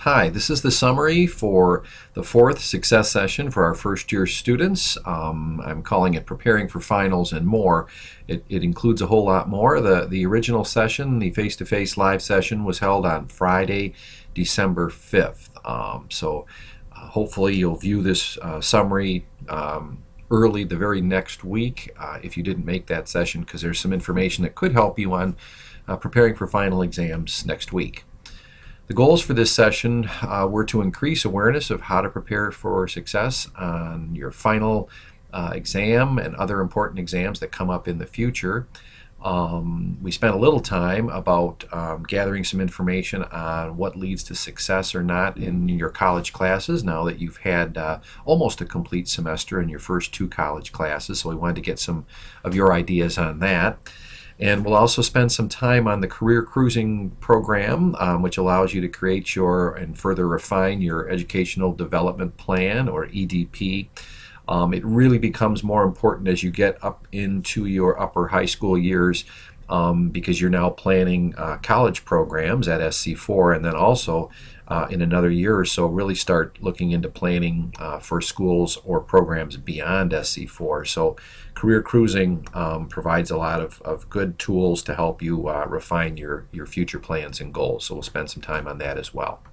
Hi, this is the summary for the fourth success session for our first year students. I'm calling it Preparing for Finals and More. It includes a whole lot more. The original session, the face-to-face live session, was held on Friday, December 5th. Hopefully you'll view this summary early the very next week if you didn't make that session, because there's some information that could help you on preparing for final exams next week. The goals for this session were to increase awareness of how to prepare for success on your final exam and other important exams that come up in the future. We spent a little time about gathering some information on what leads to success or not in your college classes now that you've had almost a complete semester in your first two college classes, so we wanted to get some of your ideas on that. And we'll also spend some time on the Career Cruising program, which allows you to create and further refine your Educational Development Plan, or EDP. It really becomes more important as you get up into your upper high school years, because you're now planning college programs at SC4, and then also in another year or so really start looking into planning for schools or programs beyond SC4. So Career Cruising provides a lot of good tools to help you refine your future plans and goals. So we'll spend some time on that as well.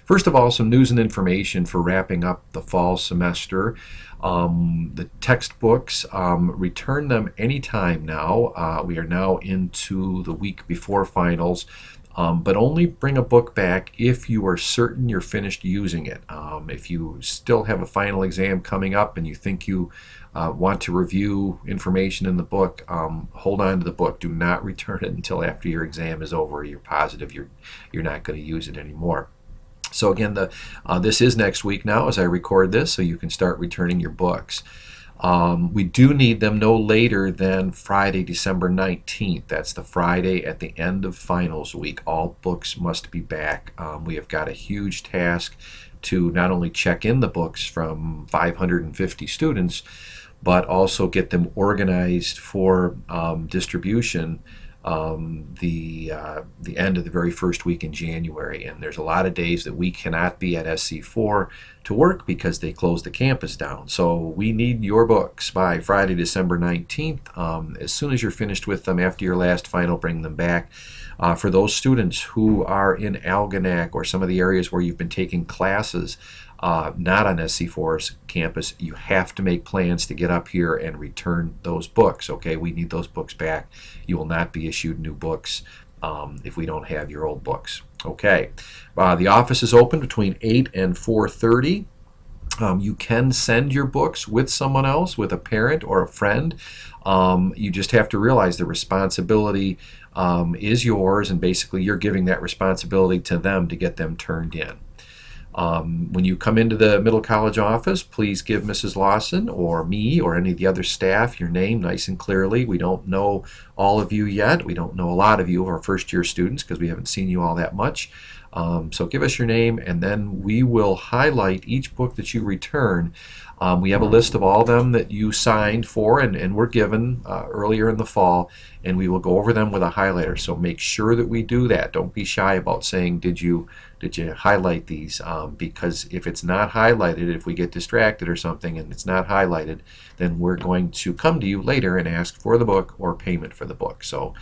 First of all, some news and information for wrapping up the fall semester. The textbooks, return them anytime now. We are now into the week before finals, but only bring a book back if you are certain you're finished using it. If you still have a final exam coming up and you think you want to review information in the book, hold on to the book. Do not return it until after your exam is over. You're positive you're not going to use it anymore. So again, this is next week now as I record this, so you can start returning your books. We do need them no later than Friday, December 19th. That's the Friday at the end of finals week. All books must be back. We have got a huge task to not only check in the books from 550 students, but also get them organized for distribution the end of the very first week in January. And there's a lot of days that we cannot be at SC4 to work because they close the campus down. So we need your books by Friday, December 19th. As soon as you're finished with them after your last final, bring them back. For those students who are in Algonac or some of the areas where you've been taking classes not on SC4's campus, you have to make plans to get up here and return those books. Okay, we need those books back. You will not be issued new books if we don't have your old books. Okay, the office is open between 8 and 4:30. You can send your books with someone else, with a parent or a friend. You just have to realize the responsibility is yours, and basically you're giving that responsibility to them to get them turned in. When you come into the Middle College office, please give Mrs. Lawson or me or any of the other staff your name nice and clearly. We don't know all of you yet. We don't know a lot of you, our first year students, because we haven't seen you all that much. So give us your name, and then we will highlight each book that you return. We have a list of all of them that you signed for and were given earlier in the fall, and we will go over them with a highlighter. So make sure that we do that. Don't be shy about saying, did you highlight these? Because if it's not highlighted, if we get distracted or something and it's not highlighted, then we're going to come to you later and ask for the book or payment for the book. So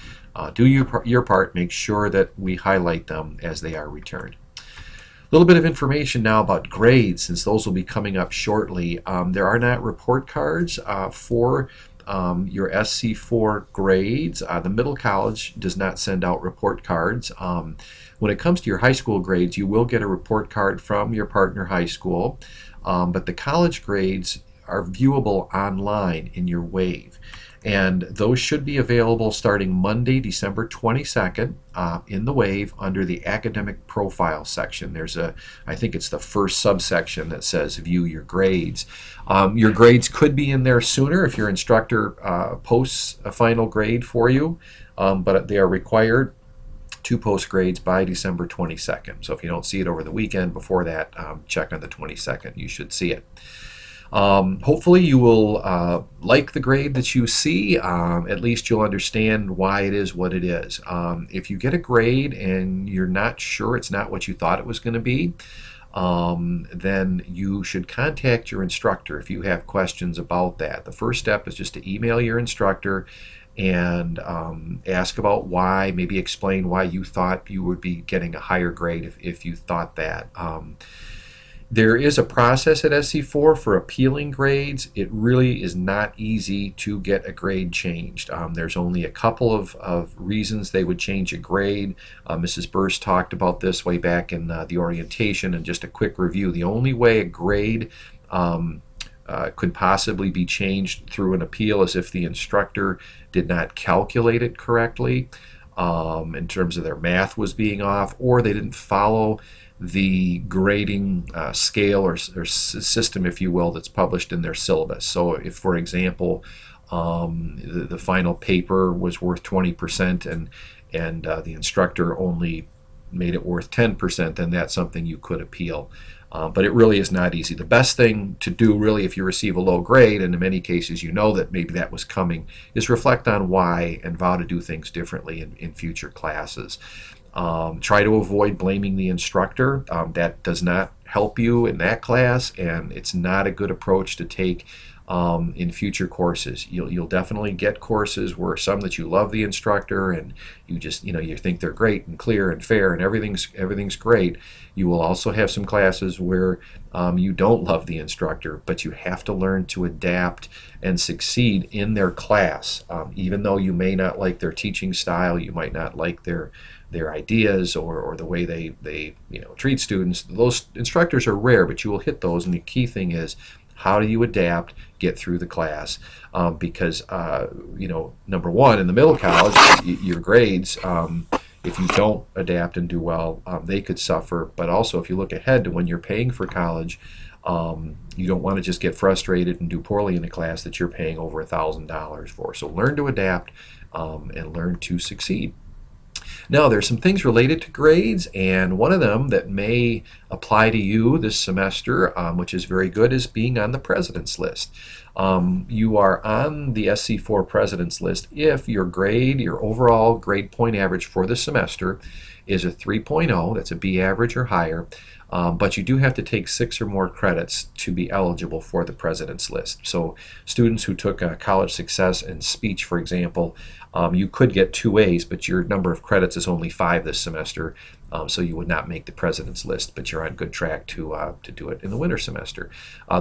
do your part. Make sure that we highlight them as they are returned. A little bit of information now about grades, since those will be coming up shortly. There are not report cards for your SC4 grades. The Middle College does not send out report cards. When it comes to your high school grades, you will get a report card from your partner high school, but the college grades are viewable online in your WAVE. And those should be available starting Monday, December 22nd in the WAVE under the Academic Profile section. There's I think it's the first subsection that says View Your Grades. Your grades could be in there sooner if your instructor posts a final grade for you, but they are required to post grades by December 22nd. So if you don't see it over the weekend before that, check on the 22nd. You should see it. Hopefully you will like the grade that you see. At least you'll understand why it is what it is. If you get a grade and you're not sure it's not what you thought it was going to be, then you should contact your instructor if you have questions about that. The first step is just to email your instructor and ask about why, maybe explain why you thought you would be getting a higher grade if you thought that. There is a process at SC4 for appealing grades. It really is not easy to get a grade changed. There's only a couple of reasons they would change a grade. Mrs. Burst talked about this way back in the orientation, and just a quick review. The only way a grade could possibly be changed through an appeal is if the instructor did not calculate it correctly in terms of their math was being off, or they didn't follow the grading scale or system, if you will, that's published in their syllabus. So if, for example, the final paper was worth 20% and the instructor only made it worth 10%, then that's something you could appeal. But it really is not easy. The best thing to do, really, if you receive a low grade, and in many cases you know that maybe that was coming, is reflect on why and vow to do things differently in future classes. Try to avoid blaming the instructor. That does not help you in that class, and it's not a good approach to take in future courses. You'll definitely get courses where some that you love the instructor and you just you think they're great and clear and fair and everything's great. You will also have some classes where you don't love the instructor, but you have to learn to adapt and succeed in their class. Even though you may not like their teaching style, you might not like their ideas or the way they treat students. Those instructors are rare, but you will hit those, and the key thing is, how do you adapt, get through the class? Because number one, in the middle college, your grades, if you don't adapt and do well, they could suffer. But also, if you look ahead to when you're paying for college, you don't want to just get frustrated and do poorly in a class that you're paying over $1,000 for. So learn to adapt and learn to succeed. Now, there's some things related to grades, and one of them that may apply to you this semester, which is very good, is being on the President's List. You are on the SC4 President's List if your grade, your overall grade point average for the semester is a 3.0, that's a B average or higher, but you do have to take 6 or more credits to be eligible for the President's List. So students who took college success and speech, for example, you could get 2 A's, but your number of credits is only 5 this semester, so you would not make the President's List, but you're on good track to do it in the winter semester.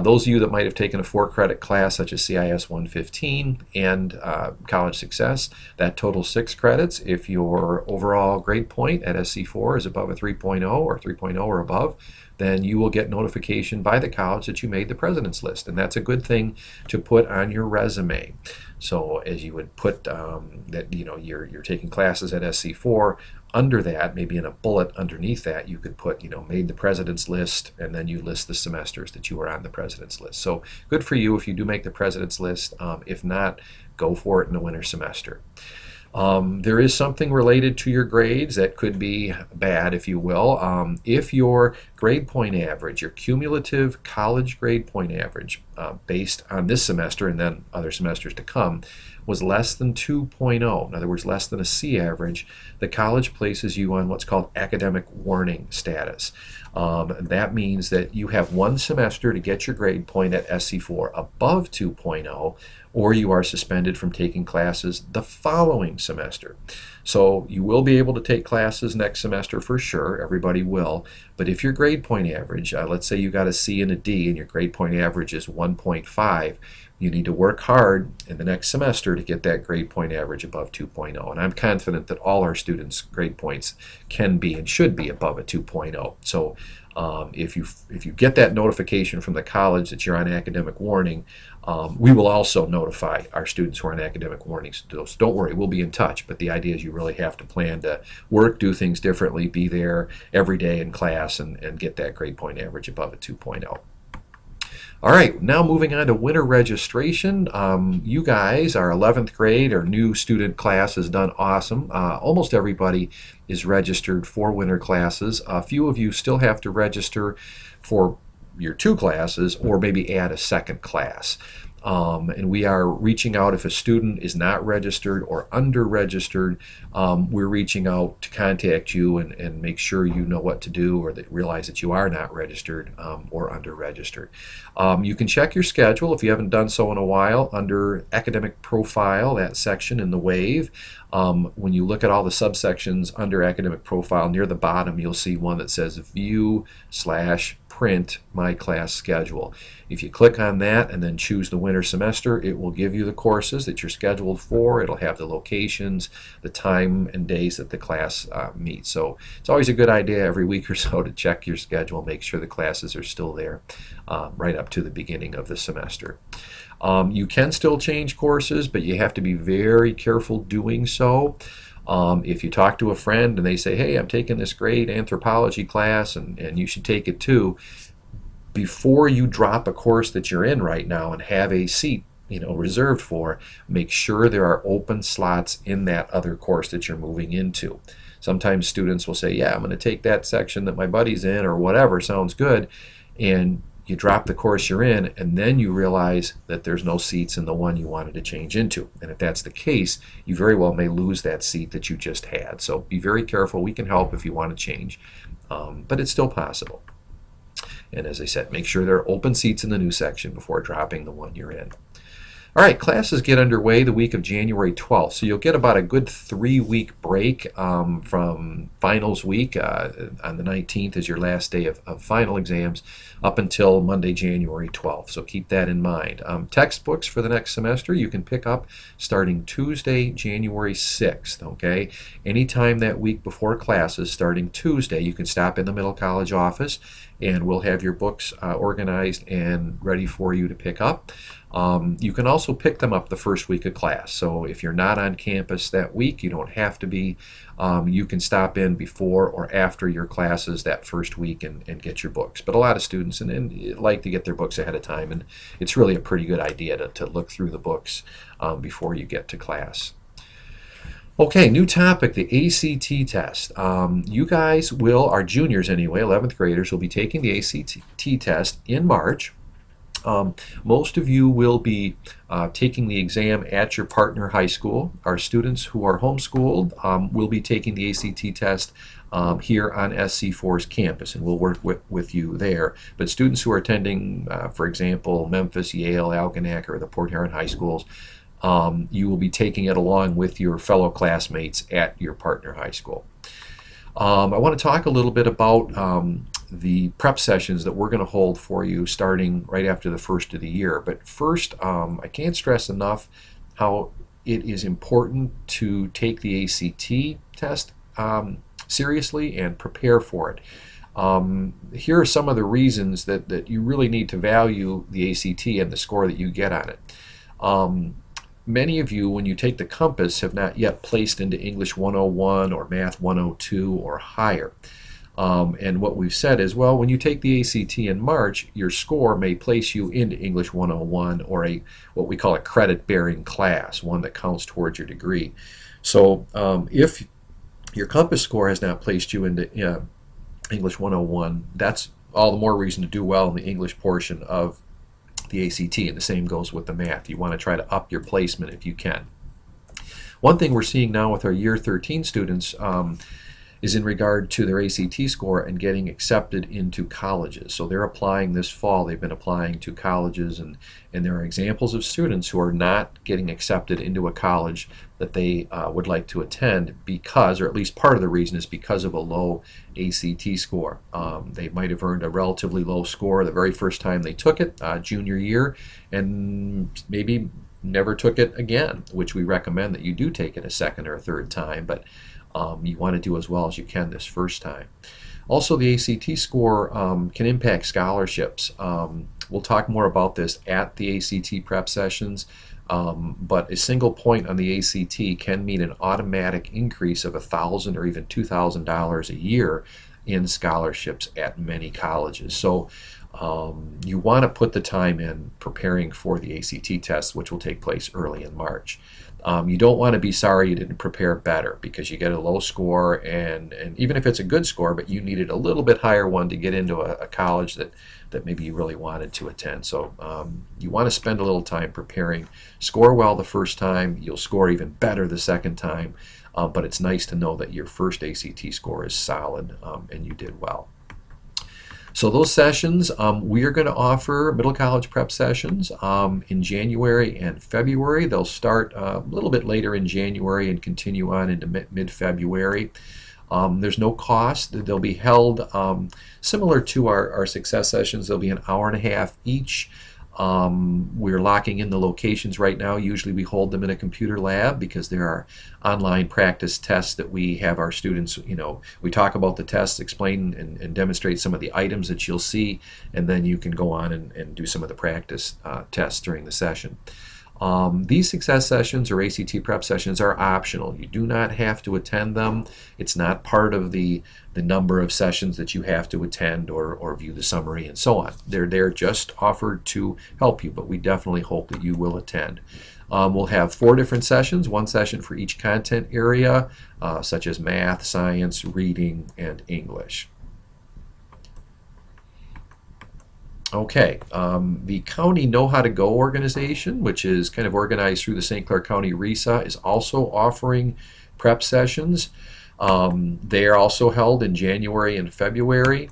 Those of you that might have taken a 4-credit class such as CIS 115 and college success, that totals 6 credits. If your overall grade point at SC4 is above a 3.0 or 3.0 or above, then you will get notification by the college that you made the President's List, and that's a good thing to put on your resume. So as you would put that you're taking classes at SC4, under that, maybe in a bullet underneath that, you could put made the President's List, and then you list the semesters that you were on the President's List. So good for you if you do make the President's List. If not, go for it in the winter semester. There is something related to your grades that could be bad, if you will. If your grade point average, your cumulative college grade point average, based on this semester and then other semesters to come, was less than 2.0, in other words, less than a C average, the college places you on what's called academic warning status. That means that you have 1 semester to get your grade point at SC4 above 2.0, or you are suspended from taking classes the following semester. So you will be able to take classes next semester for sure, everybody will, but if your grade point average, let's say you got a C and a D and your grade point average is 1.5, you need to work hard in the next semester to get that grade point average above 2.0. And I'm confident that all our students' grade points can be and should be above a 2.0. So if you get that notification from the college that you're on academic warning, we will also notify our students who are on academic warnings. So don't worry, we'll be in touch. But the idea is you really have to plan to work, do things differently, be there every day in class, and get that grade point average above a 2.0. All right, now moving on to winter registration. You guys, our 11th grade, our new student class, has done awesome. Almost everybody is registered for winter classes. A few of you still have to register for your two classes, or maybe add a second class. And we are reaching out if a student is not registered or under registered. We're reaching out to contact you and make sure you know what to do, or that realize that you are not registered or under registered. You can check your schedule if you haven't done so in a while under academic profile, that section in the WAVE. When you look at all the subsections under academic profile, near the bottom you'll see one that says view/print my class schedule. If you click on that and then choose the winter semester, it will give you the courses that you're scheduled for. It'll have the locations, the time and days that the class meets. So it's always a good idea every week or so to check your schedule, make sure the classes are still there right up to the beginning of the semester. You can still change courses, but you have to be very careful doing so. If you talk to a friend and they say, hey, I'm taking this great anthropology class and you should take it too, before you drop a course that you're in right now and have a seat reserved for, make sure there are open slots in that other course that you're moving into. Sometimes students will say, yeah, I'm going to take that section that my buddy's in, or whatever, sounds good, and you drop the course you're in, and then you realize that there's no seats in the one you wanted to change into. And if that's the case, you very well may lose that seat that you just had. So be very careful. We can help if you want to change, but it's still possible. And as I said, make sure there are open seats in the new section before dropping the one you're in. All right, classes get underway the week of January 12th, so you'll get about a good 3-week break from finals week. On the 19th is your last day of final exams up until Monday, January 12th, so keep that in mind. Textbooks for the next semester you can pick up starting Tuesday, January 6th, okay? Anytime that week before classes, starting Tuesday, you can stop in the Middle College office and we'll have your books organized and ready for you to pick up. You can also pick them up the first week of class. So if you're not on campus that week, you don't have to be. You can stop in before or after your classes that first week and get your books. But a lot of students and like to get their books ahead of time, and it's really a pretty good idea to look through the books before you get to class. Okay, new topic, the ACT test. You guys our juniors anyway, 11th graders, will be taking the ACT test in March. Most of you will be taking the exam at your partner high school. Our students who are homeschooled will be taking the ACT test here on SC4's campus, and we'll work with you there. But students who are attending, for example, Memphis, Yale, Algonac, or the Port Huron high schools, you will be taking it along with your fellow classmates at your partner high school. I want to talk a little bit about the prep sessions that we're going to hold for you starting right after the first of the year. But first, I can't stress enough how it is important to take the ACT test seriously and prepare for it. Here are some of the reasons that you really need to value the ACT and the score that you get on it. Many of you, when you take the Compass, have not yet placed into English 101 or Math 102 or higher. And what we've said is, well, when you take the ACT in March, your score may place you into English 101 or what we call a credit-bearing class, one that counts towards your degree. So if your Compass score has not placed you into English 101, that's all the more reason to do well in the English portion of the ACT, and the same goes with the math. You want to try to up your placement if you can. One thing we're seeing now with our Year 13 students is in regard to their ACT score and getting accepted into colleges. So they're applying this fall. They've been applying to colleges, and there are examples of students who are not getting accepted into a college that they would like to attend because, or at least part of the reason is because of a low ACT score. They might have earned a relatively low score the very first time they took it, junior year, and maybe never took it again, which we recommend that you do take it a second or a third time, but you want to do as well as you can this first time. Also, the ACT score can impact scholarships. We'll talk more about this at the ACT prep sessions, but a single point on the ACT can mean an automatic increase of $1,000 or even $2,000 a year in scholarships at many colleges. So you want to put the time in preparing for the ACT test, which will take place early in March. You don't want to be sorry you didn't prepare better because you get a low score, and even if it's a good score, but you needed a little bit higher one to get into a college that maybe you really wanted to attend. So you want to spend a little time preparing. Score well the first time, you'll score even better the second time, but it's nice to know that your first ACT score is solid and you did well. So those sessions, we are going to offer middle college prep sessions in January and February. They'll start a little bit later in January and continue on into mid-February. There's no cost. They'll be held similar to our success sessions. They'll be an hour and a half each. We're locking in the locations right now. Usually we hold them in a computer lab because there are online practice tests that we have our students, we talk about the tests, explain and demonstrate some of the items that you'll see, and then you can go on and do some of the practice tests during the session. These success sessions or ACT prep sessions are optional. You do not have to attend them. It's not part of the number of sessions that you have to attend or view the summary and so on. They're just offered to help you, but we definitely hope that you will attend. We'll have 4 different sessions, 1 session for each content area, such as math, science, reading, and English. Okay, the County Know How to Go organization, which is kind of organized through the St. Clair County RESA, is also offering prep sessions. They are also held in January and February.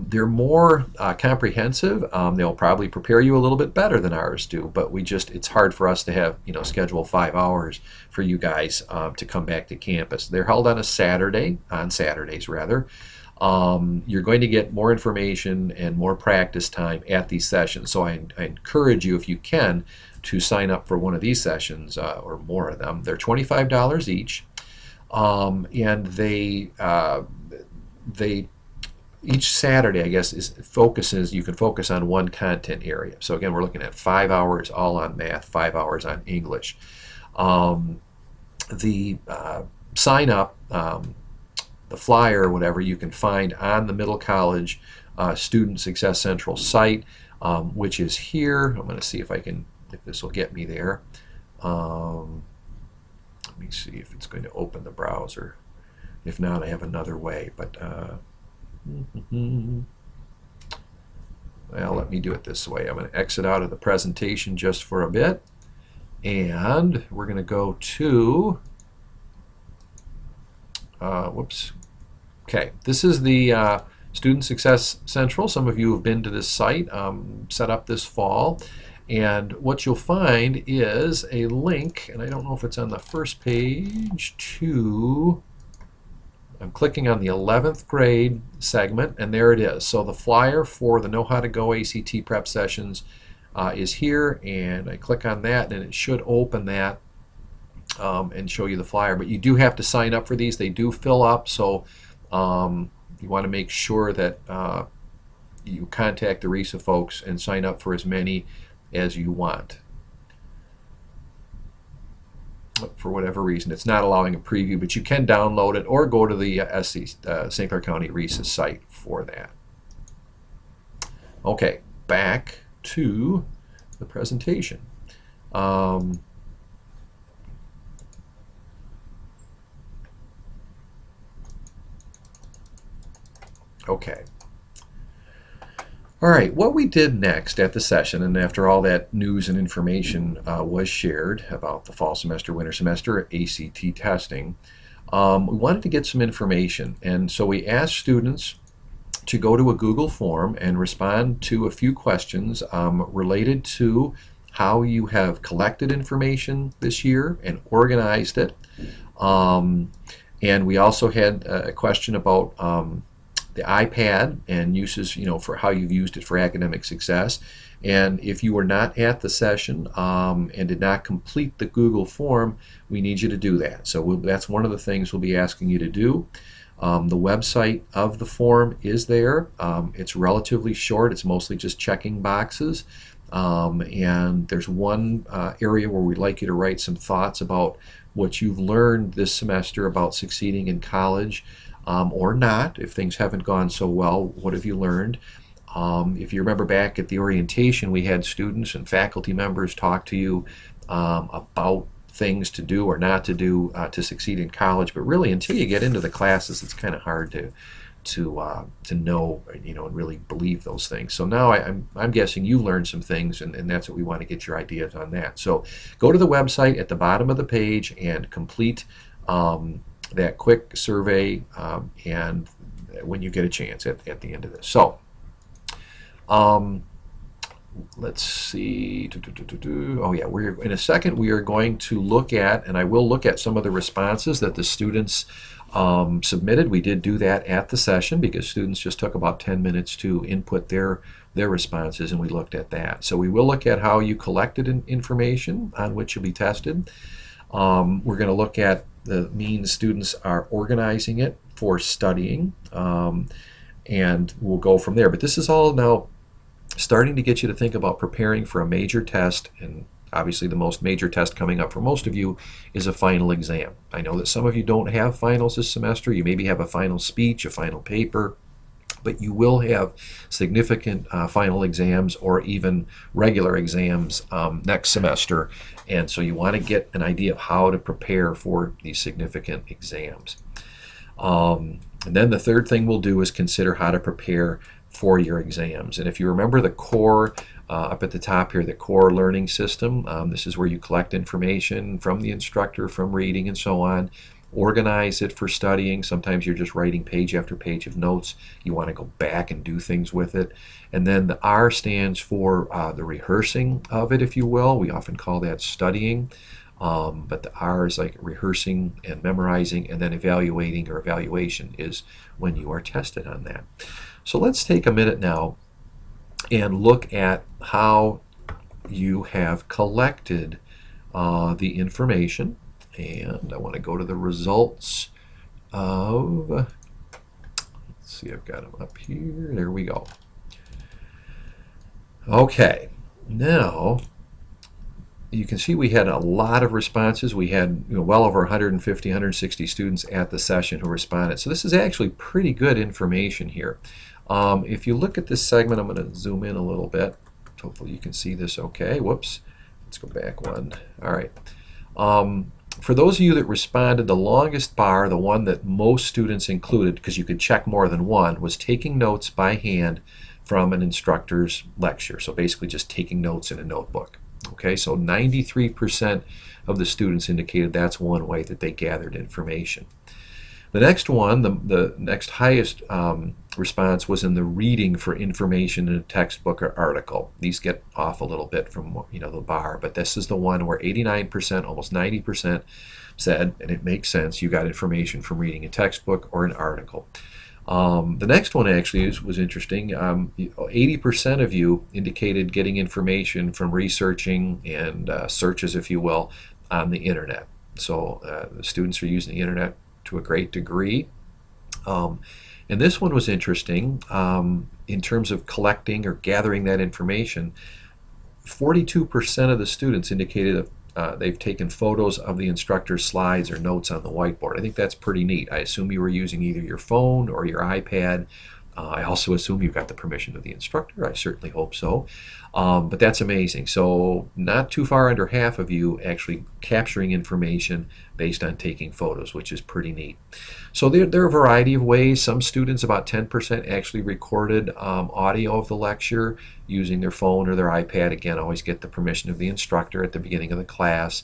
They're more comprehensive. They'll probably prepare you a little bit better than ours do, but it's hard for us to have, schedule 5 hours for you guys to come back to campus. They're held on Saturdays rather. You're going to get more information and more practice time at these sessions. So I encourage you, if you can, to sign up for one of these sessions or more of them. They're $25 each, and they each Saturday, I guess, you can focus on one content area. So again, we're looking at 5 hours all on math, 5 hours on English. The sign up. The flyer or whatever you can find on the Middle College Student Success Central site, which is here. I'm going to see if this will get me there. Let me see if it's going to open the browser. If not, I have another way. But well, let me do it this way. I'm going to exit out of the presentation just for a bit, and we're going to go to whoops. Okay, this is the Student Success Central. Some of you have been to this site, set up this fall, and what you'll find is a link, and I don't know if it's on the first page, I'm clicking on the 11th grade segment, and there it is. So the flyer for the Know How to Go ACT prep sessions is here, and I click on that, and it should open that and show you the flyer. But you do have to sign up for these. They do fill up, so you want to make sure that you contact the RESA folks and sign up for as many as you want. For whatever reason, it's not allowing a preview, but you can download it or go to the St. Clair County RESA site for that. Okay, back to the presentation. Okay. All right, what we did next at the session, and after all that news and information was shared about the fall semester, winter semester, ACT testing, we wanted to get some information. And so we asked students to go to a Google form and respond to a few questions related to how you have collected information this year and organized it. And we also had a question about the iPad and uses, for how you've used it for academic success. And if you were not at the session and did not complete the Google form, we need you to do that. So that's one of the things we'll be asking you to do. The website of the form is there. It's relatively short. It's mostly just checking boxes. And there's one area where we'd like you to write some thoughts about what you've learned this semester about succeeding in college. Or not, if things haven't gone so well, what have you learned? If you remember back at the orientation, we had students and faculty members talk to you about things to do or not to do to succeed in college. But really, until you get into the classes, it's kind of hard to know, and really believe those things. So now I'm guessing you learned some things, and that's what we want to get your ideas on that. So go to the website at the bottom of the page and complete that quick survey, and when you get a chance at the end of this. So let's see. Oh yeah, we're in a second we are going to look at, and I will look at some of the responses that the students submitted. We did do that at the session because students just took about 10 minutes to input their responses, and we looked at that. So we will look at how you collected information on which you'll be tested. We're going to look at the means students are organizing it for studying, and we'll go from there. But this is all now starting to get you to think about preparing for a major test, and obviously the most major test coming up for most of you is a final exam. I know that some of you don't have finals this semester. You maybe have a final speech, a final paper, but you will have significant final exams or even regular exams next semester, and so you want to get an idea of how to prepare for these significant exams. And then the third thing we'll do is consider how to prepare for your exams. And if you remember the core up at the top here, the core learning system, this is where you collect information from the instructor, from reading and so on, organize it for studying. Sometimes you're just writing page after page of notes. You want to go back and do things with it. And then the R stands for the rehearsing of it, if you will. We often call that studying. But the R is like rehearsing and memorizing, and then evaluating or evaluation is when you are tested on that. So let's take a minute now and look at how you have collected the information. And I want to go to the results of, let's see, I've got them up here. There we go. Okay, now you can see we had a lot of responses. We had well over 150, 160 students at the session who responded. So this is actually pretty good information here. If you look at this segment, I'm going to zoom in a little bit. Hopefully you can see this okay. Whoops. Let's go back one. All right. For those of you that responded, the longest bar, the one that most students included, because you could check more than one, was taking notes by hand from an instructor's lecture. So basically just taking notes in a notebook. Okay, so 93% of the students indicated that's one way that they gathered information. The next one, the next highest response was in the reading for information in a textbook or article. These get off a little bit from the bar, but this is the one where 89%, almost 90% said, and it makes sense, you got information from reading a textbook or an article. The next one actually was interesting. 80% of you indicated getting information from researching and searches, if you will, on the internet. So the students are using the internet to a great degree. And this one was interesting in terms of collecting or gathering that information. 42% of the students indicated they've taken photos of the instructor's slides or notes on the whiteboard. I think that's pretty neat. I assume you were using either your phone or your iPad. I also assume you got the permission of the instructor. I certainly hope so. But that's amazing. So not too far under half of you actually capturing information based on taking photos, which is pretty neat. So there are a variety of ways. Some students, about 10%, actually recorded audio of the lecture using their phone or their iPad. Again, always get the permission of the instructor at the beginning of the class.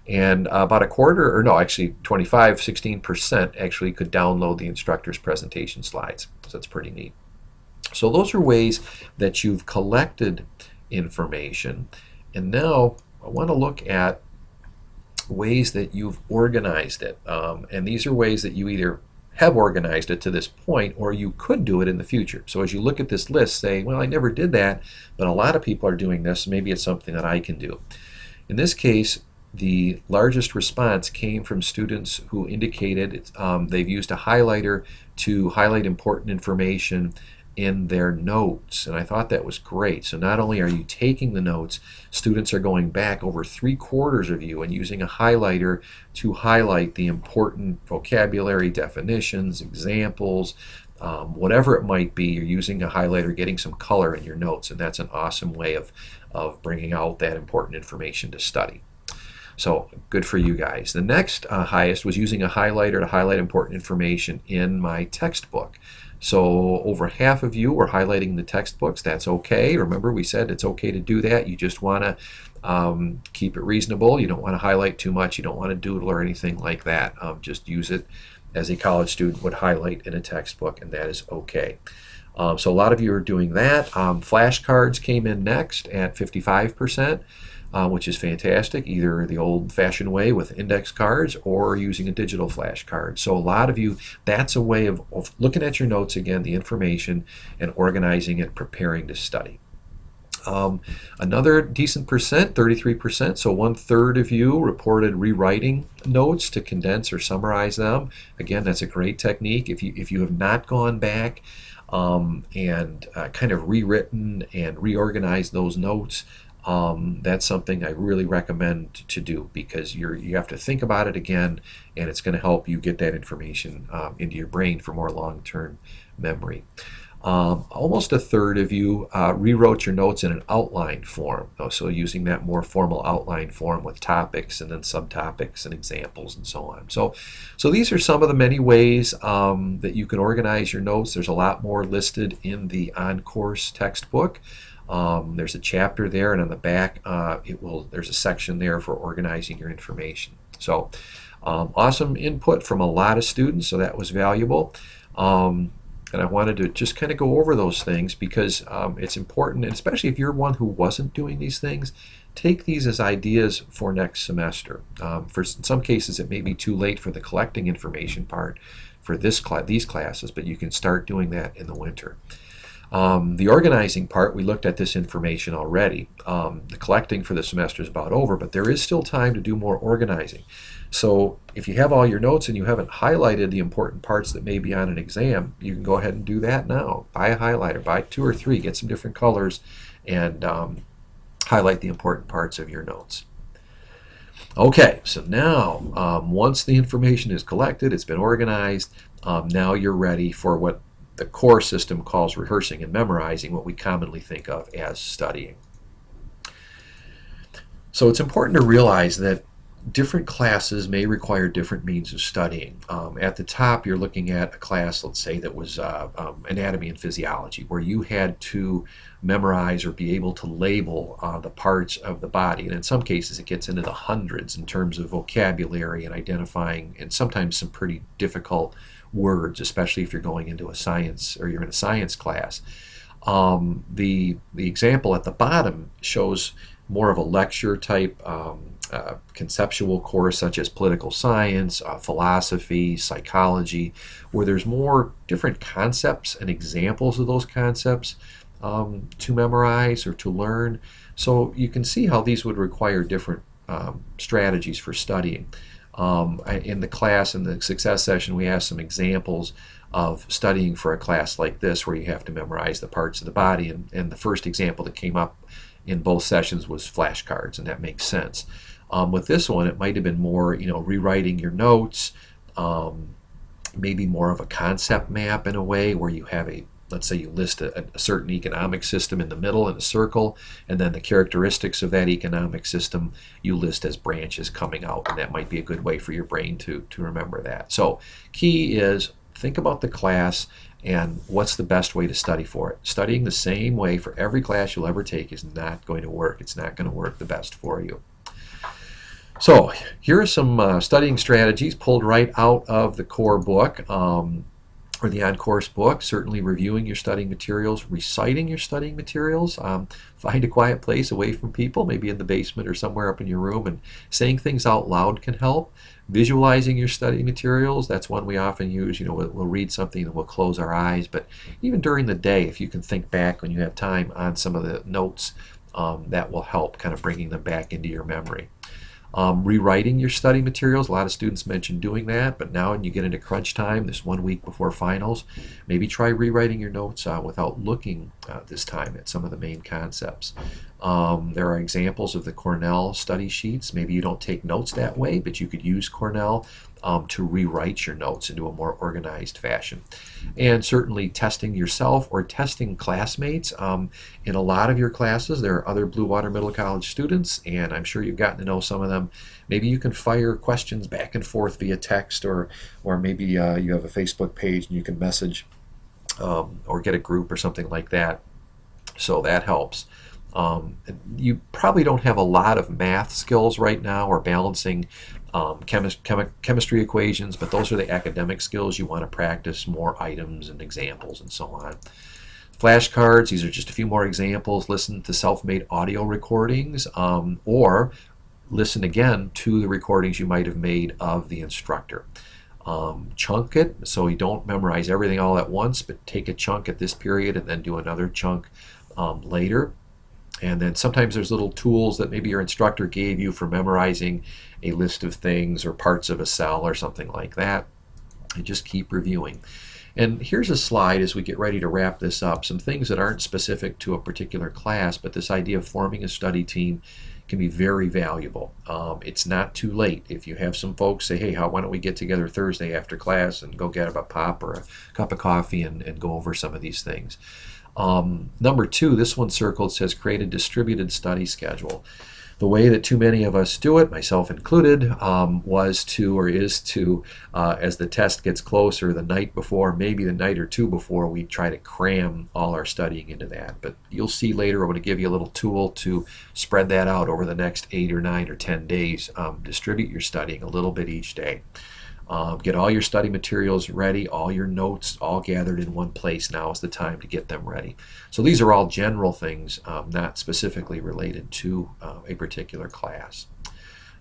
And about a quarter, or no, actually 16% actually could download the instructor's presentation slides. So that's pretty neat. So those are ways that you've collected information. And now I want to look at ways that you've organized it. And these are ways that you either have organized it to this point or you could do it in the future. So as you look at this list, say, well, I never did that, but a lot of people are doing this. Maybe it's something that I can do. In this case, the largest response came from students who indicated they've used a highlighter to highlight important information in their notes, and I thought that was great. So not only are you taking the notes, students are going back over 3/4 of you and using a highlighter to highlight the important vocabulary, definitions, examples, whatever it might be. You're using a highlighter, getting some color in your notes, and that's an awesome way of bringing out that important information to study. So good for you guys. The next highest was using a highlighter to highlight important information in my textbook. So over half of you were highlighting the textbooks. That's okay. Remember, we said it's okay to do that. You just want to keep it reasonable. You don't want to highlight too much. You don't want to doodle or anything like that. Just use it as a college student would highlight in a textbook, and that is okay. So a lot of you are doing that. Flashcards came in next at 55%. Which is fantastic, either the old-fashioned way with index cards or using a digital flashcard. So a lot of you, that's a way of looking at your notes again, the information, and organizing it, preparing to study. Another decent percent, 33%, so 1/3 of you reported rewriting notes to condense or summarize them. Again, that's a great technique. If you have not gone back and kind of rewritten and reorganized those notes, that's something I really recommend to do, because you have to think about it again, and it's going to help you get that information into your brain for more long-term memory. Almost 1/3 of you rewrote your notes in an outline form, so using that more formal outline form with topics and then subtopics and examples and so on. So these are some of the many ways that you can organize your notes. There's a lot more listed in the on-course textbook. There's a chapter there, and on the back there's a section there for organizing your information. So awesome input from a lot of students, so that was valuable. And I wanted to just kind of go over those things because it's important, and especially if you're one who wasn't doing these things, take these as ideas for next semester. In some cases it may be too late for the collecting information part for these classes, but you can start doing that in the winter. The organizing part, we looked at this information already. The collecting for the semester is about over, but there is still time to do more organizing. So if you have all your notes and you haven't highlighted the important parts that may be on an exam, you can go ahead and do that now. Buy a highlighter, buy 2 or 3, get some different colors, and highlight the important parts of your notes. Okay, so now once the information is collected, it's been organized, now you're ready for what the core system calls rehearsing and memorizing, what we commonly think of as studying. So it's important to realize that different classes may require different means of studying. At the top, you're looking at a class, let's say, that was anatomy and physiology, where you had to memorize or be able to label the parts of the body. And in some cases, it gets into the hundreds in terms of vocabulary and identifying, and sometimes some pretty difficult words, especially if you're going into a science or you're in a science class. The example at the bottom shows more of a lecture type conceptual course, such as political science, philosophy, psychology, where there's more different concepts and examples of those concepts to memorize or to learn. So you can see how these would require different strategies for studying. In the class, in the success session, we asked some examples of studying for a class like this, where you have to memorize the parts of the body, and the first example that came up in both sessions was flashcards, and that makes sense. With this one, it might have been more, rewriting your notes, maybe more of a concept map in a way, where you have let's say you list a certain economic system in the middle in a circle, and then the characteristics of that economic system you list as branches coming out, and that might be a good way for your brain to remember that. So key is think about the class and what's the best way to study for it. Studying the same way for every class you'll ever take is not going to work. It's not going to work the best for you. So here are some studying strategies pulled right out of the core book or the on-course book. Certainly reviewing your studying materials, reciting your studying materials. Find a quiet place away from people, maybe in the basement or somewhere up in your room, and saying things out loud can help. Visualizing your studying materials, that's one we often use. We'll read something and we'll close our eyes, but even during the day, if you can think back when you have time on some of the notes, that will help kind of bringing them back into your memory. Rewriting your study materials, a lot of students mention doing that, but now when you get into crunch time, this 1 week before finals, maybe try rewriting your notes without looking this time at some of the main concepts. There are examples of the Cornell study sheets. Maybe you don't take notes that way, but you could use Cornell to rewrite your notes into a more organized fashion. And certainly testing yourself or testing classmates. In a lot of your classes, there are other Blue Water Middle College students, and I'm sure you've gotten to know some of them. Maybe you can fire questions back and forth via text, or maybe you have a Facebook page and you can message or get a group or something like that. So that helps. You probably don't have a lot of math skills right now or balancing chemistry equations, but those are the academic skills you want to practice, more items and examples and so on. Flashcards, these are just a few more examples. Listen to self-made audio recordings or listen again to the recordings you might have made of the instructor. Chunk it, so you don't memorize everything all at once, but take a chunk at this period and then do another chunk later. And then sometimes there's little tools that maybe your instructor gave you for memorizing a list of things or parts of a cell or something like that. And just keep reviewing. And here's a slide as we get ready to wrap this up. Some things that aren't specific to a particular class, but this idea of forming a study team can be very valuable. It's not too late. If you have some folks say, hey, why don't we get together Thursday after class and go get a pop or a cup of coffee and go over some of these things. Number 2, this one circled, says create a distributed study schedule. The way that too many of us do it, myself included, was to, or is to, as the test gets closer, the night before, maybe the night or two before, we try to cram all our studying into that. But you'll see later, I'm going to give you a little tool to spread that out over the next 8 or 9 or 10 days. Distribute your studying a little bit each day. Get all your study materials ready, all your notes all gathered in one place. Now is the time to get them ready. So these are all general things, not specifically related to a particular class.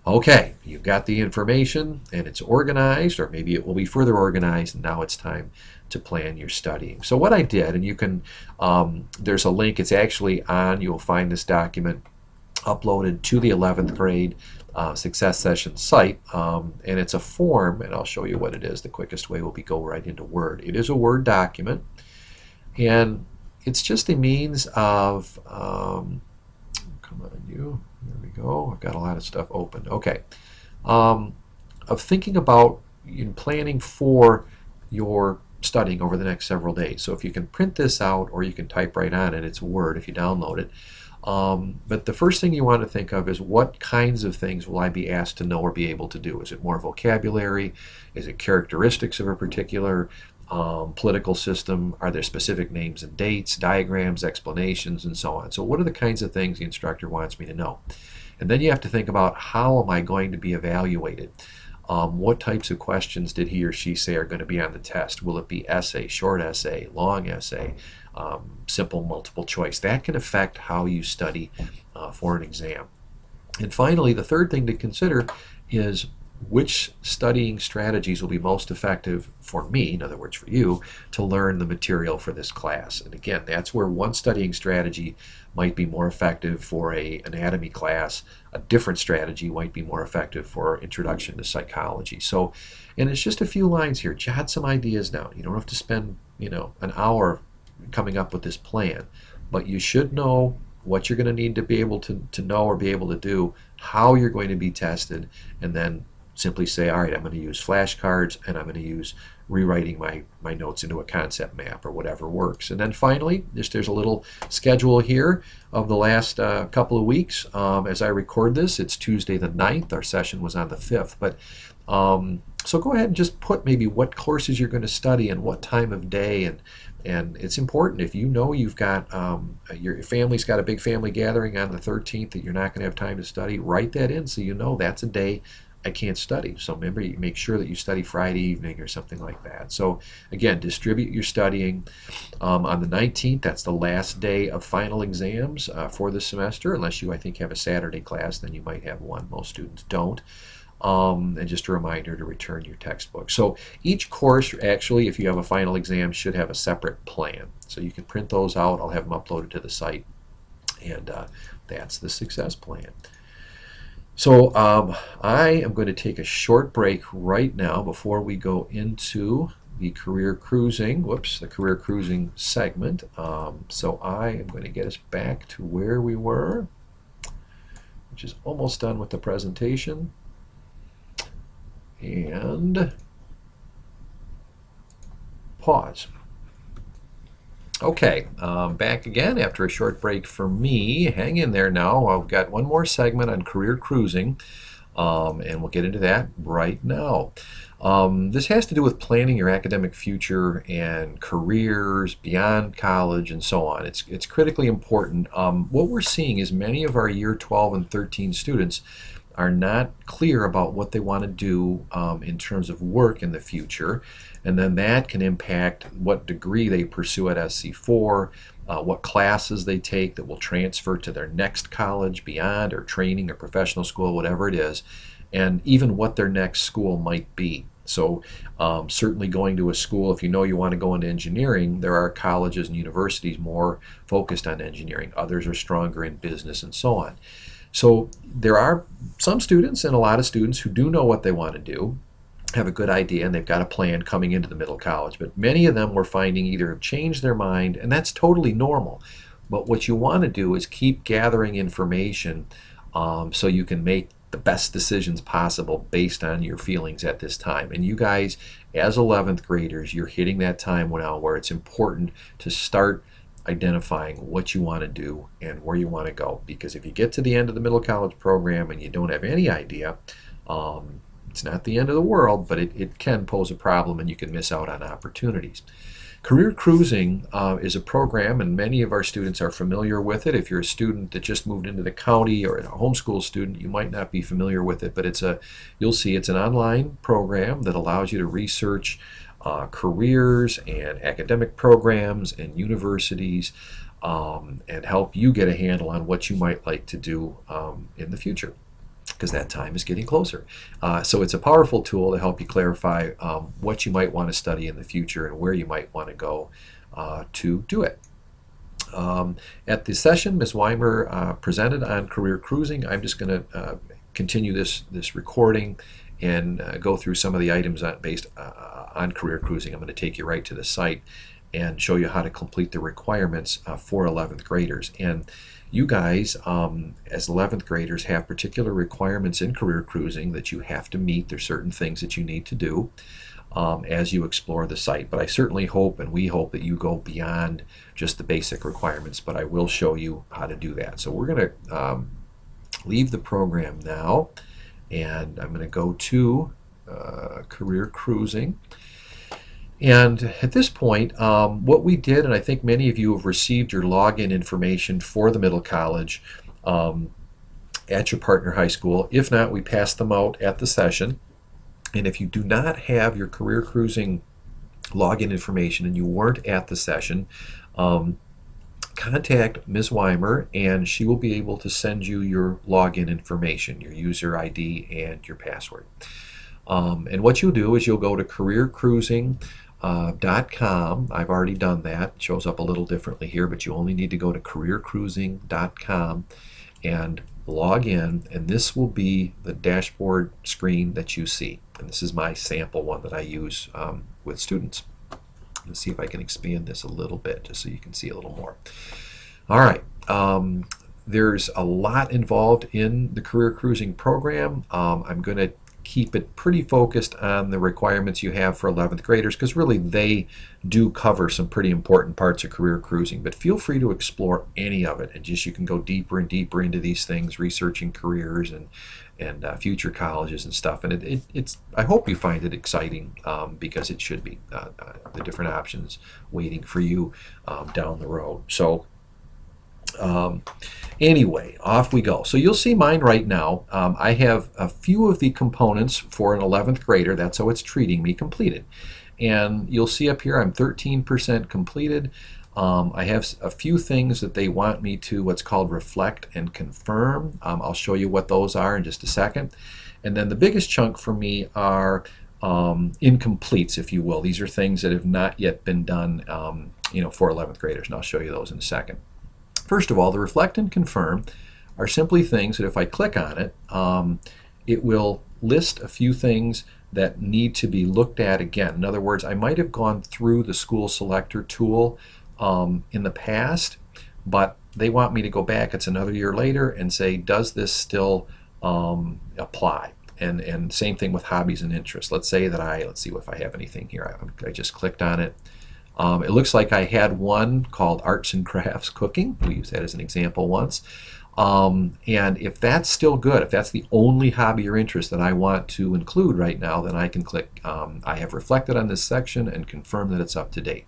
Okay, you've got the information and it's organized, or maybe it will be further organized, and now it's time to plan your studying. So what I did, and you can, there's a link, it's actually on, you'll find this document uploaded to the 11th grade Success Session site, and it's a form, and I'll show you what it is. The quickest way will be go right into Word. It is a Word document, and it's just a means of, come on you, there we go, I've got a lot of stuff open, okay, of thinking about planning for your studying over the next several days. So if you can print this out or you can type right on it, it's Word if you download it. But the first thing you want to think of is what kinds of things will I be asked to know or be able to do? Is it more vocabulary? Is it characteristics of a particular political system? Are there specific names and dates, diagrams, explanations, and so on? So what are the kinds of things the instructor wants me to know? And then you have to think about how am I going to be evaluated? What types of questions did he or she say are going to be on the test? Will it be essay, short essay, long essay? Simple multiple choice. That can affect how you study for an exam. And finally, the third thing to consider is which studying strategies will be most effective for me, in other words for you, to learn the material for this class. And again, that's where one studying strategy might be more effective for an anatomy class. A different strategy might be more effective for Introduction to Psychology. So, and it's just a few lines here. Jot some ideas down. You don't have to spend, an hour coming up with this plan, but you should know what you're going to need to be able to know or be able to do, how you're going to be tested, and then simply say, all right, I'm going to use flashcards and I'm going to use rewriting my notes into a concept map or whatever works. And then finally, there's a little schedule here of the last couple of weeks. As I record this, it's Tuesday the 9th. Our session was on the 5th. But so go ahead and just put maybe what courses you're going to study and what time of day. And it's important, if you know you've got, your family's got a big family gathering on the 13th that you're not going to have time to study, write that in so you know that's a day I can't study. So remember, you make sure that you study Friday evening or something like that. So again, distribute your studying. On the 19th, that's the last day of final exams for the semester, unless you, I think, have a Saturday class, then you might have one. Most students don't. And just a reminder to return your textbook. So each course, actually, if you have a final exam, should have a separate plan. So you can print those out. I'll have them uploaded to the site. And that's the success plan. So I am going to take a short break right now before we go into the career cruising, the career cruising segment. So I am going to get us back to where we were, which is almost done with the presentation. and pause. Okay, back again after a short break for me. Hang in there now. I've got one more segment on career cruising, and we'll get into that right now. This has to do with planning your academic future and careers beyond college and so on. It's critically important. What we're seeing is many of our year 12 and 13 students are not clear about what they want to do in terms of work in the future, and then that can impact what degree they pursue at SC4, what classes they take that will transfer to their next college beyond, or training or professional school, whatever it is, and even what their next school might be. So certainly going to a school, if you know you want to go into engineering, there are colleges and universities more focused on engineering. Others are stronger in business and so on. So there are some students and a lot of students who do know what they want to do, have a good idea, and they've got a plan coming into the middle college. But many of them we're finding either have changed their mind, and that's totally normal. But what you want to do is keep gathering information so you can make the best decisions possible based on your feelings at this time. And you guys, as 11th graders, you're hitting that time now where it's important to start identifying what you want to do and where you want to go. Because if you get to the end of the middle college program and you don't have any idea, it's not the end of the world, but it can pose a problem and you can miss out on opportunities. Career Cruising is a program, and many of our students are familiar with it. If you're a student that just moved into the county or a homeschool student, you might not be familiar with it, but you'll see it's an online program that allows you to research careers and academic programs and universities and help you get a handle on what you might like to do in the future, because that time is getting closer. So it's a powerful tool to help you clarify what you might want to study in the future and where you might want to go to do it. At the session, Ms. Weimer presented on career cruising. I'm just going to continue this recording and go through some of the items based on career cruising. I'm going to take you right to the site and show you how to complete the requirements for 11th graders. And you guys, as 11th graders, have particular requirements in career cruising that you have to meet. There's certain things that you need to do as you explore the site. But I certainly hope, and we hope, that you go beyond just the basic requirements, but I will show you how to do that. So we're going to leave the program now, and I'm going to go to career cruising. And at this point, what we did, and I think many of you have received your login information for the middle college at your partner high school. If not, we passed them out at the session. And if you do not have your career cruising login information and you weren't at the session, contact Ms. Weimer and she will be able to send you your login information, your user ID and your password. And what you'll do is you'll go to careercruising.com. I've already done that. It shows up a little differently here, but you only need to go to careercruising.com and log in, and this will be the dashboard screen that you see. And this is my sample one that I use with students. Let's see if I can expand this a little bit just so you can see a little more. All right. There's a lot involved in the career cruising program. I'm going to keep it pretty focused on the requirements you have for 11th graders, because really they do cover some pretty important parts of career cruising. But feel free to explore any of it, and just you can go deeper and deeper into these things, researching careers and future colleges and stuff. And it's I hope you find it exciting, because it should be the different options waiting for you down the road. So anyway, off we go. So you'll see mine right now. I have a few of the components for an 11th grader. That's how it's treating me, completed. And you'll see up here I'm 13% completed. I have a few things that they want me to what's called reflect and confirm. I'll show you what those are in just a second. And then the biggest chunk for me are incompletes, if you will. These are things that have not yet been done for 11th graders, and I'll show you those in a second. First of all, the reflect and confirm are simply things that if I click on it, it will list a few things that need to be looked at again. In other words, I might have gone through the school selector tool in the past, but they want me to go back, it's another year later, and say, does this still apply? And same thing with hobbies and interests. Let's say that let's see if I have anything here. I just clicked on it. It looks like I had one called Arts and Crafts Cooking. We used that as an example once. And if that's still good, if that's the only hobby or interest that I want to include right now, then I can click I have reflected on this section and confirm that it's up to date.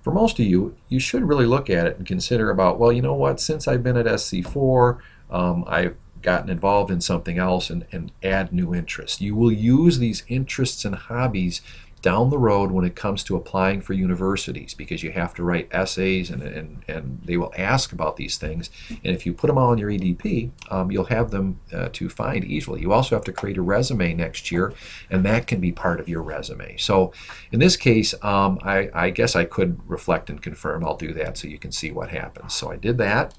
For most of you, you should really look at it and consider about, well, you know what, since I've been at SC4, I've gotten involved in something else, and add new interests. You will use these interests and hobbies down the road when it comes to applying for universities, because you have to write essays and they will ask about these things, and if you put them all in your EDP, you'll have them to find easily. You also have to create a resume next year, and that can be part of your resume. So in this case, I guess I could reflect and confirm. I'll do that so you can see what happens. So I did that,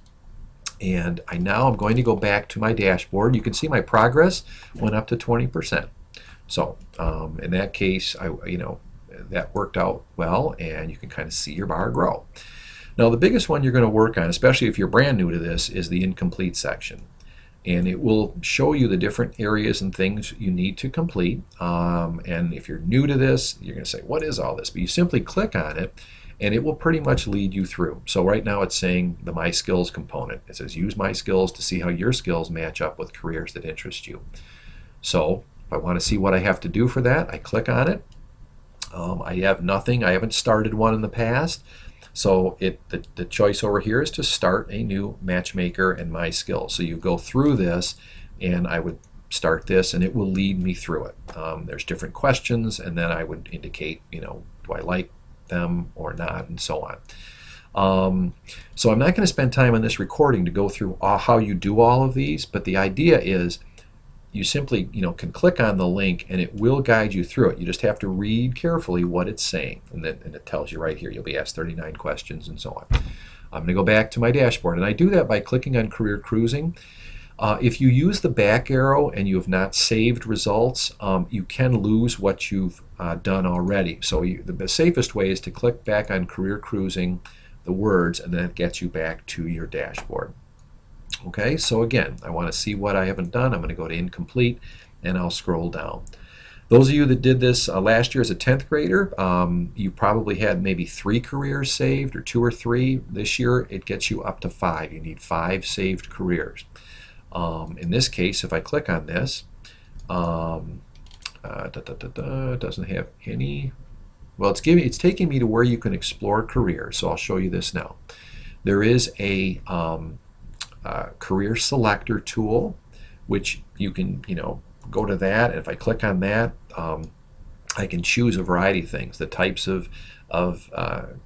and now I'm going to go back to my dashboard. You can see my progress went up to 20%. So in that case, that worked out well, and you can kind of see your bar grow. Now the biggest one you're going to work on, especially if you're brand new to this, is the incomplete section. And it will show you the different areas and things you need to complete. And if you're new to this, you're going to say, what is all this? But you simply click on it, and it will pretty much lead you through. So right now it's saying the My Skills component. It says use My Skills to see how your skills match up with careers that interest you. So I want to see what I have to do for that. I click on it. I have nothing. I haven't started one in the past. So the choice over here is to start a new matchmaker and My Skills. So you go through this, and I would start this, and it will lead me through it. There's different questions, and then I would indicate, do I like them or not, and so on. So I'm not going to spend time on this recording to go through how you do all of these, but the idea is you simply can click on the link, and it will guide you through it. You just have to read carefully what it's saying, and it tells you right here you'll be asked 39 questions and so on. I'm going to go back to my dashboard, and I do that by clicking on Career Cruising. If you use the back arrow and you have not saved results, you can lose what you've done already. So the safest way is to click back on Career Cruising, the words, and then it gets you back to your dashboard. Okay, so again, I want to see what I haven't done. I'm going to go to incomplete, and I'll scroll down. Those of you that did this last year as a 10th grader, you probably had maybe 3 careers saved, or 2 or 3. This year it gets you up to 5. You need 5 saved careers. In this case, if I click on this, it doesn't have any. Well, it's taking me to where you can explore careers, so I'll show you this now. There is a career selector tool, which you can go to that, and if I click on that, I can choose a variety of things, the types of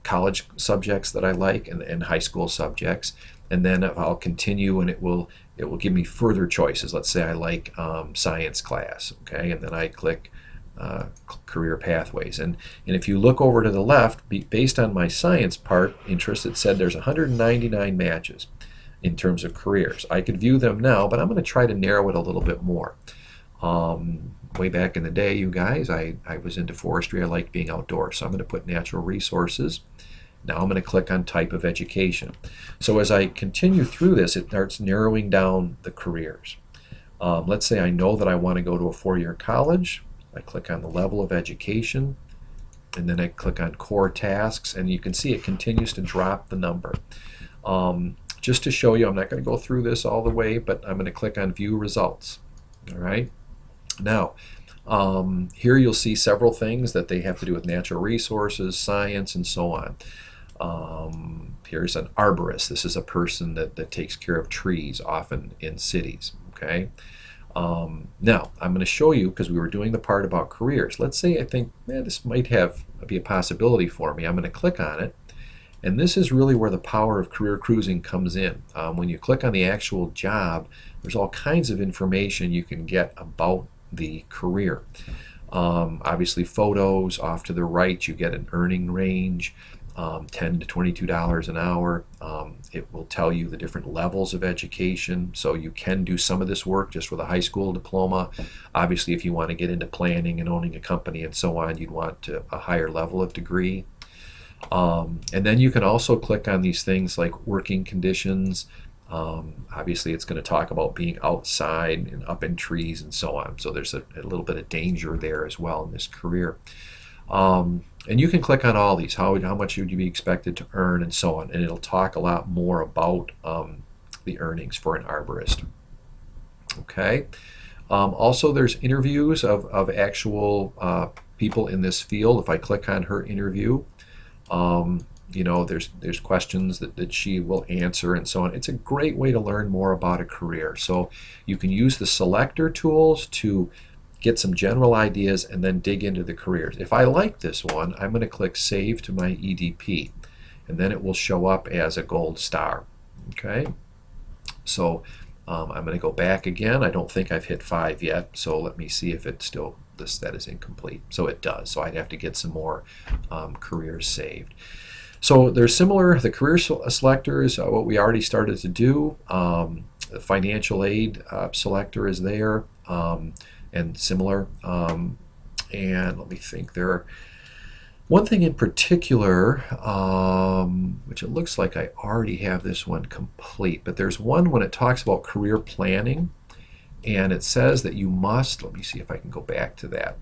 college subjects that I like, and high school subjects, and then I'll continue, and it will give me further choices. Let's say I like science class, okay, and then I click career pathways, and if you look over to the left, based on my science part interest, it said there's 199 matches in terms of careers. I could view them now, but I'm going to try to narrow it a little bit more. Way back in the day, you guys, I was into forestry. I liked being outdoors, so I'm going to put natural resources. Now I'm going to click on type of education. So as I continue through this, it starts narrowing down the careers. Let's say I know that I want to go to a 4-year college. I click on the level of education, and then I click on core tasks, and you can see it continues to drop the number. Just to show you, I'm not going to go through this all the way, but I'm going to click on View Results. All right. Now, here you'll see several things that they have to do with natural resources, science, and so on. Here's an arborist. This is a person that takes care of trees, often in cities. Okay. Now, I'm going to show you, because we were doing the part about careers. Let's say I think, this might be a possibility for me. I'm going to click on it. And this is really where the power of Career Cruising comes in. When you click on the actual job, there's all kinds of information you can get about the career. Obviously photos. Off to the right you get an earning range, $10 to $22 an hour. It will tell you the different levels of education, so you can do some of this work just with a high school diploma. Obviously if you want to get into planning and owning a company and so on, you'd want a higher level of degree. And then you can also click on these things like working conditions, Obviously, it's going to talk about being outside and up in trees and so on. So there's a little bit of danger there as well in this career. And you can click on all these. How much would you be expected to earn and so on. And it'll talk a lot more about the earnings for an arborist. Okay. Also, there's interviews of actual people in this field. If I click on her interview, there's questions that she will answer and so on. It's a great way to learn more about a career. So you can use the selector tools to get some general ideas and then dig into the careers. If I like this one, I'm going to click Save to my EDP, and then it will show up as a gold star. Okay, so I'm going to go back again. I don't think I've hit 5 yet, so let me see if it still lists that as incomplete. So it does. So I'd have to get some more careers saved. So they're similar. The career selector is what we already started to do. The financial aid selector is there. And similar. And let me think, there one thing in particular, which it looks like I already have this one complete, but there's one when it talks about career planning, and it says that you must, let me see if I can go back to that.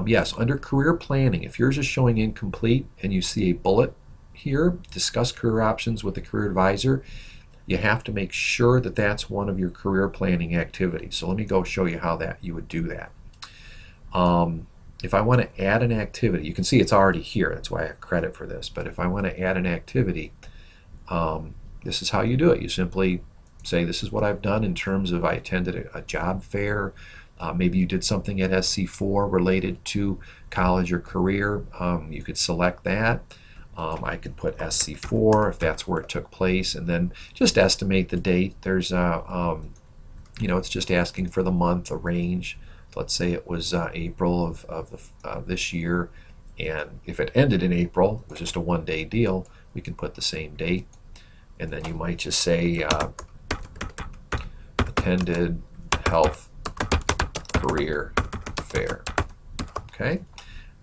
Yes, under career planning, if yours is showing incomplete and you see a bullet here, discuss career options with the career advisor, you have to make sure that that's one of your career planning activities. So let me go show you how that you would do that. If I want to add an activity, you can see it's already here. That's why I have credit for this. But if I want to add an activity, this is how you do it. You simply say, this is what I've done in terms of I attended a job fair. Maybe you did something at SC4 related to college or career. You could select that. I could put SC4 if that's where it took place, and then just estimate the date. There's it's just asking for the month, a range. Let's say it was April of this year, and if it ended in April, it was just a one-day deal, we can put the same date, and then you might just say attended health career fair. Okay,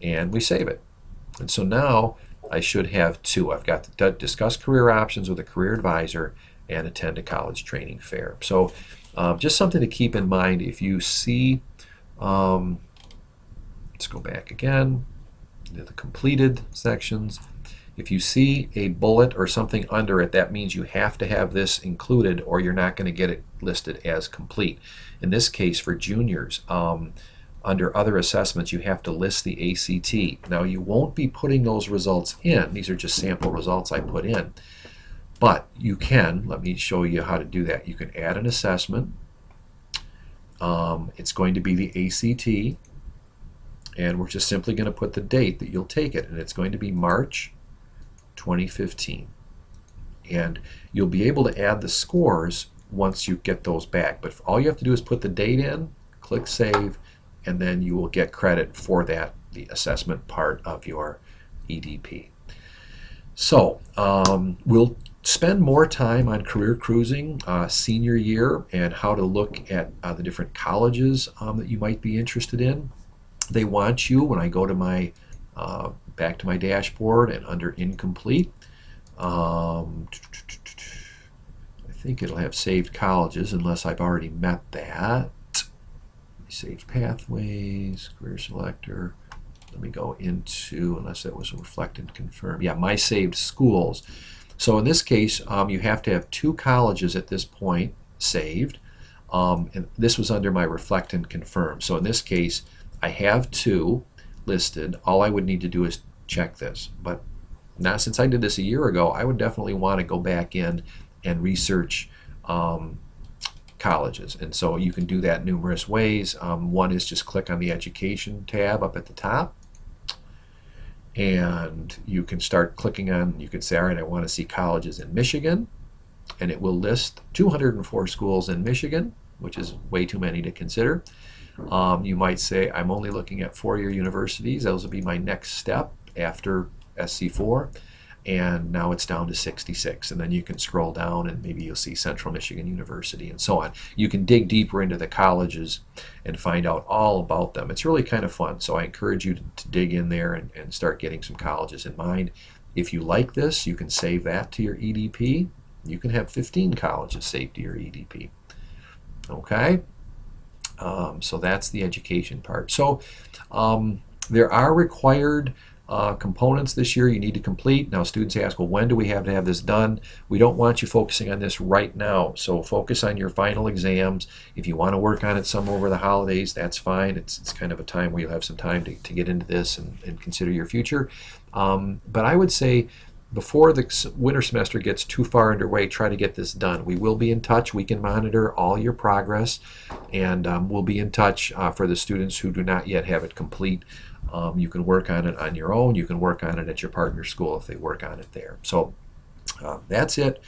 and we save it. And so now I should have 2. I've got to discuss career options with a career advisor and attend a college training fair. So just something to keep in mind if you see, let's go back again, the completed sections. If you see a bullet or something under it, that means you have to have this included or you're not going to get it listed as complete. In this case, for juniors, under other assessments, you have to list the ACT. Now, you won't be putting those results in. These are just sample results I put in. But you can, let me show you how to do that. You can add an assessment. It's going to be the ACT. And we're just simply going to put the date that you'll take it. And it's going to be March 2015. And you'll be able to add the scores once you get those back. But all you have to do is put the date in, click Save, and then you will get credit for that, the assessment part of your EDP. So we'll spend more time on career cruising senior year and how to look at the different colleges that you might be interested in. They want you, when I go to my back to my dashboard and under incomplete, I think it'll have saved colleges unless I've already met that. Saved pathways, career selector. Let me go into, unless that was reflect and confirm. Yeah, my saved schools. So in this case, you have to have 2 colleges at this point saved. And this was under my reflect and confirm. So in this case, I have 2 listed. All I would need to do is check this. But now, since I did this a year ago, I would definitely want to go back in and research colleges, and so you can do that numerous ways. One is just click on the education tab up at the top, and you can start clicking on, you can say, all right, I want to see colleges in Michigan, and it will list 204 schools in Michigan, which is way too many to consider. You might say, I'm only looking at 4-year universities. Those will be my next step after SC4. And now it's down to 66, and then you can scroll down and maybe you'll see Central Michigan University and so on. You can dig deeper into the colleges and find out all about them. It's really kind of fun, so I encourage you to dig in there and start getting some colleges in mind. If you like this, you can save that to your EDP. You can have 15 colleges safety or EDP. Okay? So that's the education part. So there are required components this year you need to complete. Now students ask, well, when do we have to have this done? We don't want you focusing on this right now. So focus on your final exams. If you want to work on it some over the holidays, that's fine. It's kind of a time where you'll have some time to get into this and consider your future. But I would say before the winter semester gets too far underway, try to get this done. We will be in touch. We can monitor all your progress, and we'll be in touch for the students who do not yet have it complete. You can work on it on your own. You can work on it at your partner school if they work on it there. So that's it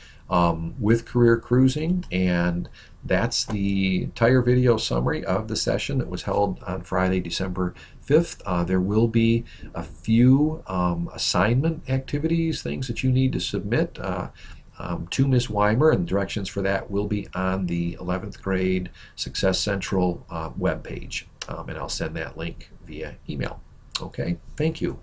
with Career Cruising, and that's the entire video summary of the session that was held on Friday, December 5th. There will be a few assignment activities, things that you need to submit to Ms. Weimer, and directions for that will be on the 11th grade Success Central webpage, and I'll send that link via email. Okay, thank you.